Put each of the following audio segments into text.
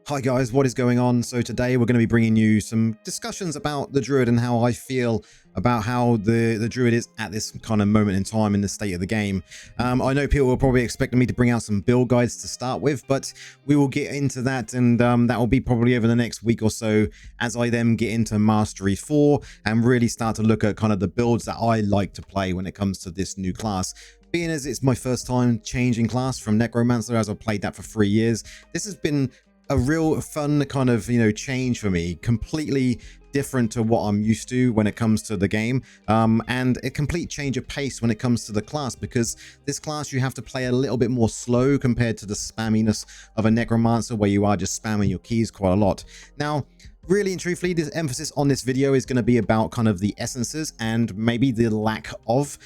Hi guys, what is going on? So today we're going to be bringing you some discussions about the Druid and how I feel about how the Druid is at this kind of moment in time in the state of the game. I know people will probably expect me to bring out some build guides to start with, but we will get into that, and that will be probably over the next week or so as I then get into Mastery 4 and really start to look at kind of the builds that I like to play when it comes to this new class. Being as it's my first time changing class from Necromancer, as I've played that for 3 years, this has been a real fun kind of, change for me, completely different to what I'm used to when it comes to the game, and a complete change of pace when it comes to the class, because this class you have to play a little bit more slow compared to the spamminess of a Necromancer where you are just spamming your keys quite a lot. Now, really and truthfully, this emphasis on this video is going to be about kind of the essences and maybe the lack of,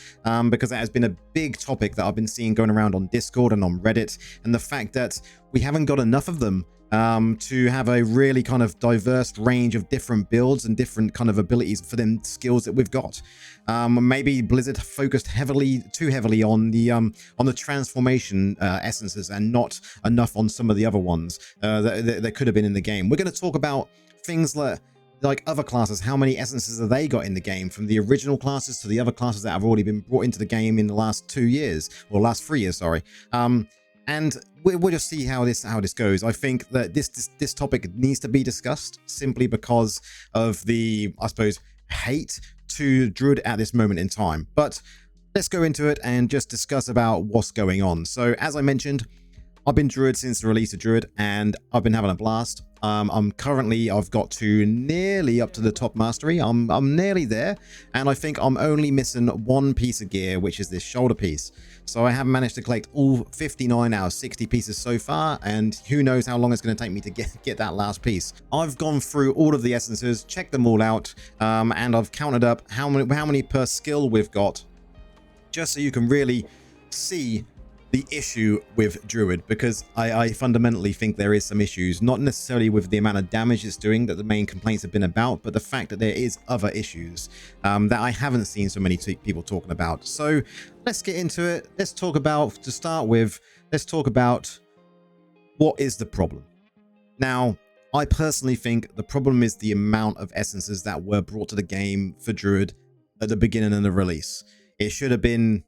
because that has been a big topic that I've been seeing going around on Discord and on Reddit, and the fact that we haven't got enough of them to have a really kind of diverse range of different builds and different kind of abilities for them skills that we've got. Maybe Blizzard focused too heavily on the transformation essences and not enough on some of the other ones that could have been in the game. We're going to talk about things like other classes. How many essences have they got in the game, from the original classes to the other classes that have already been brought into the game in the last 2 years, or last 3 years, sorry. And we'll just see how this goes. I think that this topic needs to be discussed simply because of the, I suppose, hate to Druid at this moment in time. But let's go into it and just discuss about what's going on. So as I mentioned, I've been Druid since the release of Druid, and I've been having a blast. I've got to nearly up to the top mastery. I'm nearly there, and I think I'm only missing one piece of gear, which is this shoulder piece. So I have managed to collect all 59 out of 60 pieces so far, and who knows how long it's going to take me to get that last piece. I've gone through all of the essences, checked them all out, and I've counted up how many per skill we've got, just so you can really see the issue with Druid, because I fundamentally think there is some issues, not necessarily with the amount of damage it's doing that the main complaints have been about, but the fact that there is other issues that I haven't seen so many people talking about. So let's get into it. Let's talk about what is the problem. Now, I personally think the problem is the amount of essences that were brought to the game for Druid at the beginning of the release. It should have been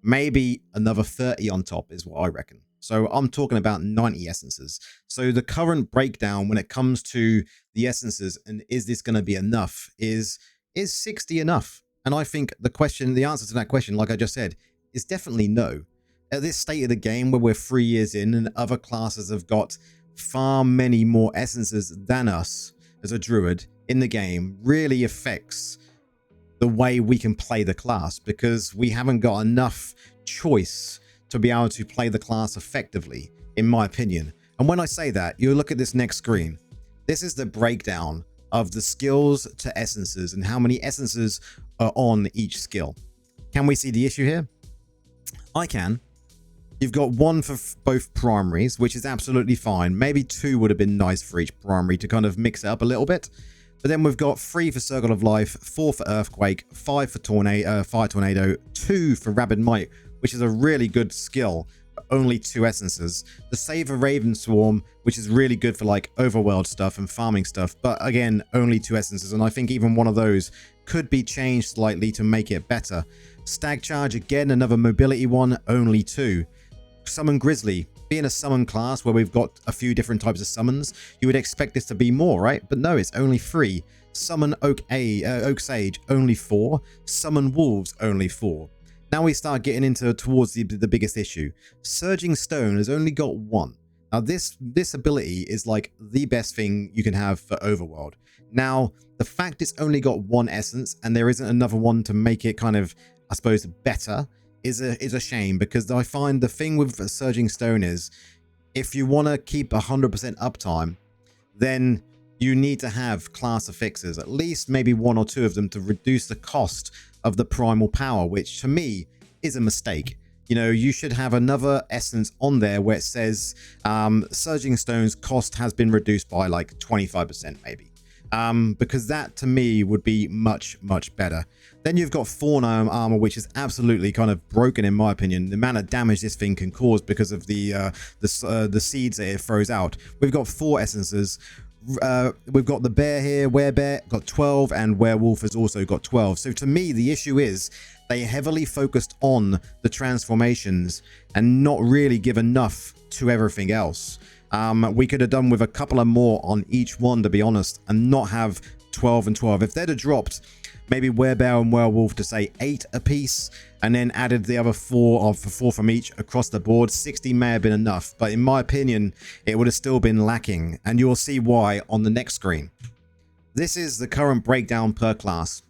maybe another 30 on top is what I reckon. So I'm talking about 90 essences. So the current breakdown when it comes to the essences and is this going to be enough is 60 enough? And I think the answer to that question, like I just said, is definitely no. At this state of the game where we're 3 years in and other classes have got far many more essences than us as a Druid in the game, really affects the way we can play the class, because we haven't got enough choice to be able to play the class effectively, in my opinion. And when I say that, you look at this next screen. This is the breakdown of the skills to essences and how many essences are on each skill. Can we see the issue here? I can. You've got one for both primaries, which is absolutely fine. Maybe 2 would have been nice for each primary to kind of mix it up a little bit. But then we've got 3 for Circle of Life, 4 for Earthquake, 5 for Fire Tornado, 2 for Rabid Might, which is a really good skill, but only 2 essences. The Savor Raven Swarm, which is really good for like overworld stuff and farming stuff, but again, only 2 essences, and I think even one of those could be changed slightly to make it better. Stag Charge, again, another mobility one, only 2. Summon Grizzly. Being a summon class where we've got a few different types of summons, you would expect this to be more, right? But no, it's only 3. Summon Oak Sage, only 4. Summon Wolves, only 4. Now we start getting towards the biggest issue. Surging Stone has only got 1. Now this ability is like the best thing you can have for Overworld. Now the fact it's only got 1 essence and there isn't another one to make it kind of, I suppose, better, is a shame, because I find the thing with Surging Stone is, if you want to keep 100% uptime, then you need to have class affixes, at least maybe 1 or 2 of them, to reduce the cost of the primal power, which to me is a mistake. You should have another essence on there where it says Surging Stone's cost has been reduced by like 25% maybe. because that to me would be much better. Then you've got Fawn armor, which is absolutely kind of broken in my opinion. The amount of damage this thing can cause because of the seeds that it throws out. We've got 4 essences. We've got the bear here, werebear got 12, and werewolf has also got 12. So to me, the issue is they heavily focused on the transformations and not really give enough to everything else. We could have done with a couple of more on each one, to be honest, and not have 12 and 12. If they'd have dropped maybe werebear and werewolf to say 8 apiece, and then added the other 4 from each across the board, 60 may have been enough. But in my opinion, it would have still been lacking, and you'll see why on the next screen. This is the current breakdown per class.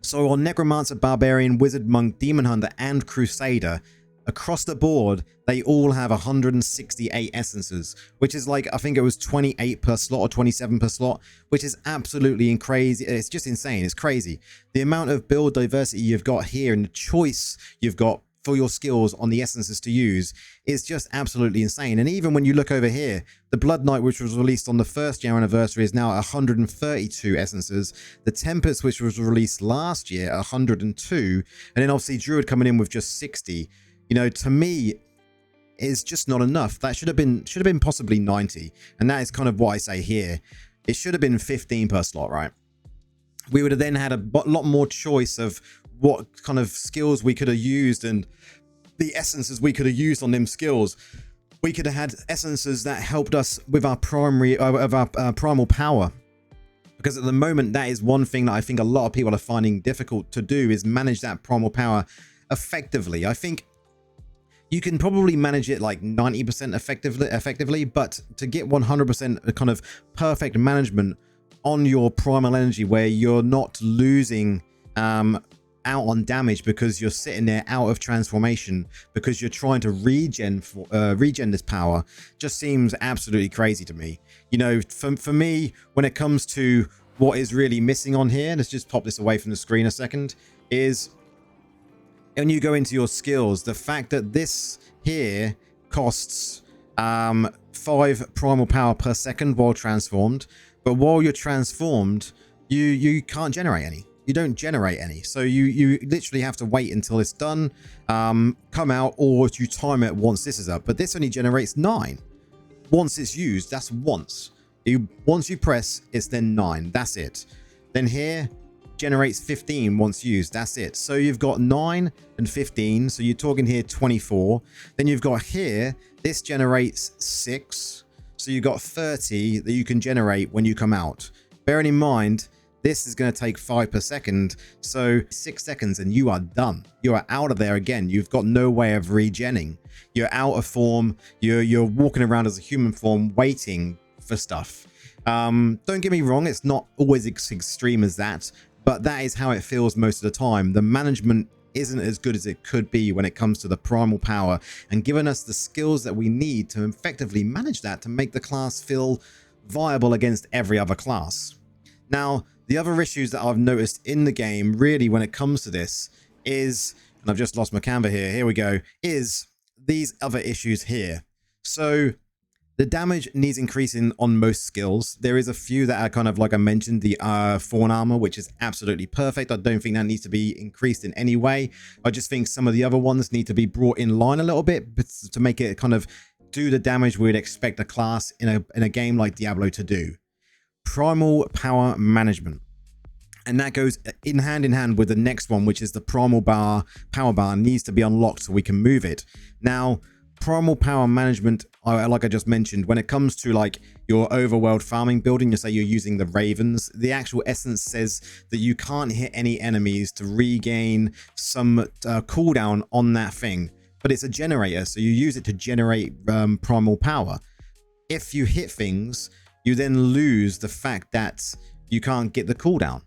So on Necromancer, Barbarian, Wizard, Monk, Demon Hunter, and Crusader, across the board, they all have 168 essences, which is like, I think it was 28 per slot or 27 per slot, which is absolutely crazy. It's just insane. It's crazy. The amount of build diversity you've got here and the choice you've got for your skills on the essences to use is just absolutely insane. And even when you look over here, the Blood Knight, which was released on the 1st year anniversary, is now 132 essences. The Tempest, which was released last year, 102. And then obviously Druid coming in with just 60. You know, to me, is just not enough. That should have been possibly 90. And that is kind of what I say here. It should have been 15 per slot, right? We would have then had a lot more choice of what kind of skills we could have used and the essences we could have used on them skills. We could have had essences that helped us with our primal power. Because at the moment, that is one thing that I think a lot of people are finding difficult to do, is manage that primal power effectively. I think you can probably manage it like 90% effectively, but to get 100% kind of perfect management on your primal energy, where you're not losing out on damage because you're sitting there out of transformation because you're trying to regen this power, just seems absolutely crazy to me. You know, for me, when it comes to what is really missing on here, let's just pop this away from the screen a second, is when you go into your skills, the fact that this here costs 5 primal power per second while transformed, but while you're transformed, you can't generate any. You don't generate any, so you literally have to wait until it's done, come out, or you time it once this is up. But this only generates 9 once it's used. That's once you press, it's then 9. That's it. Then here generates 15 once used. That's it. So you've got 9 and 15, so you're talking here 24. Then you've got here, this generates 6, so you've got 30 that you can generate when you come out. Bearing in mind, this is going to take 5 per second, so 6 seconds and you are done. You are out of there again. You've got no way of regenning. You're out of form. You're walking around as a human form waiting for stuff. Don't get me wrong, it's not always as extreme as that, but that is how it feels most of the time. The management isn't as good as it could be when it comes to the primal power, and giving us the skills that we need to effectively manage that to make the class feel viable against every other class. Now, the other issues that I've noticed in the game, really, when it comes to this is, and I've just lost my Canva here we go, is these other issues here. So the damage needs increasing on most skills. There is a few that are kind of, like I mentioned, the Fawn armor, which is absolutely perfect. I don't think that needs to be increased in any way. I just think some of the other ones need to be brought in line a little bit to make it kind of do the damage we'd expect a class in a game like Diablo to do. Primal power management. And that goes in hand with the next one, which is the primal power bar needs to be unlocked so we can move it. Now, primal power management, like I just mentioned, when it comes to like your overworld farming building, you say you're using the ravens, the actual essence says that you can't hit any enemies to regain some cooldown on that thing, but it's a generator, so you use it to generate primal power. If you hit things, you then lose the fact that you can't get the cooldown.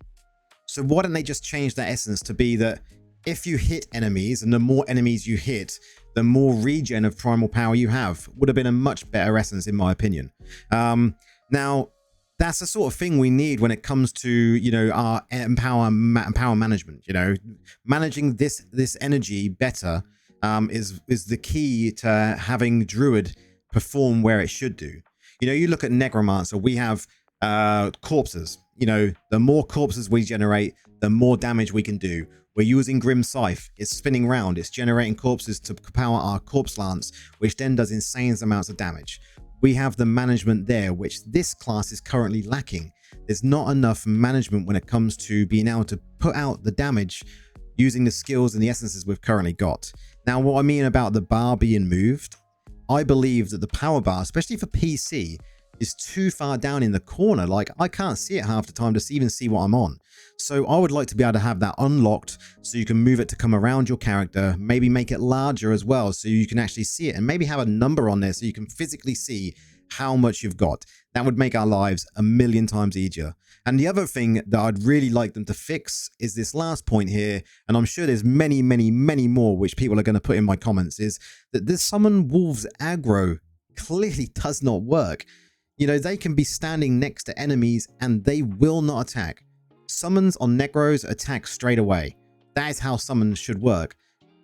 So why don't they just change that essence to be that if you hit enemies, and the more enemies you hit, the more regen of primal power you have? Would have been a much better essence, in my opinion. Now, that's the sort of thing we need when it comes to, you know, our power management. You know, managing this energy better is the key to having Druid perform where it should do. You know, you look at Necromancer, we have corpses. You know, the more corpses we generate, the more damage we can do. We're using Grim Scythe. It's spinning round. It's generating corpses to power our corpse lance, which then does insane amounts of damage. We have the management there, which this class is currently lacking. There's not enough management when it comes to being able to put out the damage using the skills and the essences we've currently got. Now, what I mean about the bar being moved, I believe that the power bar, especially for PC, is too far down in the corner. Like, I can't see it half the time to even see what I'm on. So I would like to be able to have that unlocked so you can move it to come around your character, maybe make it larger as well so you can actually see it, and maybe have a number on there so you can physically see how much you've got. That would make our lives a million times easier. And the other thing that I'd really like them to fix is this last point here, and I'm sure there's many more which people are going to put in my comments, is that this summon wolves aggro clearly does not work. You know, they can be standing next to enemies and they will not attack. Summons on Necros attack straight away. That is how summons should work.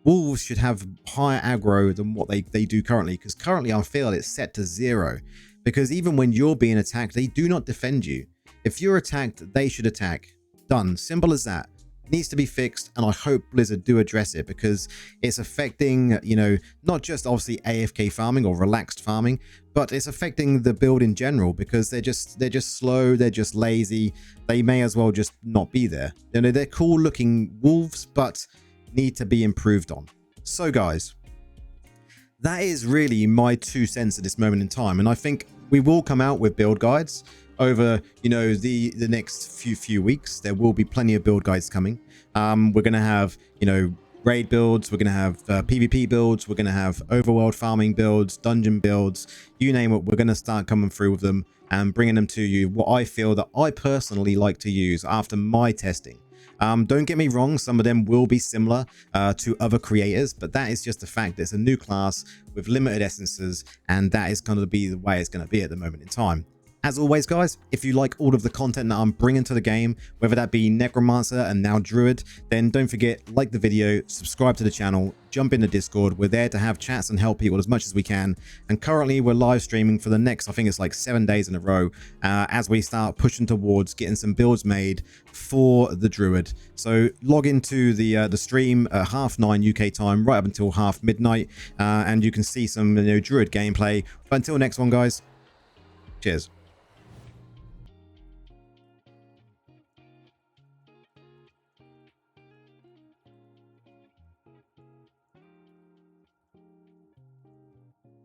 Wolves should have higher aggro than what they do currently, because currently I feel it's set to 0. Because even when you're being attacked, they do not defend you. If you're attacked, they should attack. Done. Simple as that. It needs to be fixed, and I hope Blizzard do address it, because it's affecting, you know, not just obviously AFK farming or relaxed farming, but it's affecting the build in general, because they're just slow, they're just lazy. They may as well just not be there. You know, they're cool looking wolves, but need to be improved on. So guys, that is really my 2 cents at this moment in time, and I think we will come out with build guides over, you know, the next few weeks. There will be plenty of build guides coming. We're gonna have, you know, raid builds, we're gonna have PvP builds, we're gonna have overworld farming builds, dungeon builds, you name it. We're gonna start coming through with them and bringing them to you, what I feel that I personally like to use after my testing. Don't get me wrong, some of them will be similar to other creators, but that is just the fact. It's a new class with limited essences, and that is going to be the way it's going to be at the moment in time. As always, guys, if you like all of the content that I'm bringing to the game, whether that be Necromancer and now Druid, then don't forget, like the video, subscribe to the channel, jump in the Discord. We're there to have chats and help people as much as we can. And currently we're live streaming for the next, I think it's like 7 days in a row, as we start pushing towards getting some builds made for the Druid. So log into the stream at 9:30 UK time, right up until midnight, and you can see some, you know, Druid gameplay. But until next one, guys, cheers.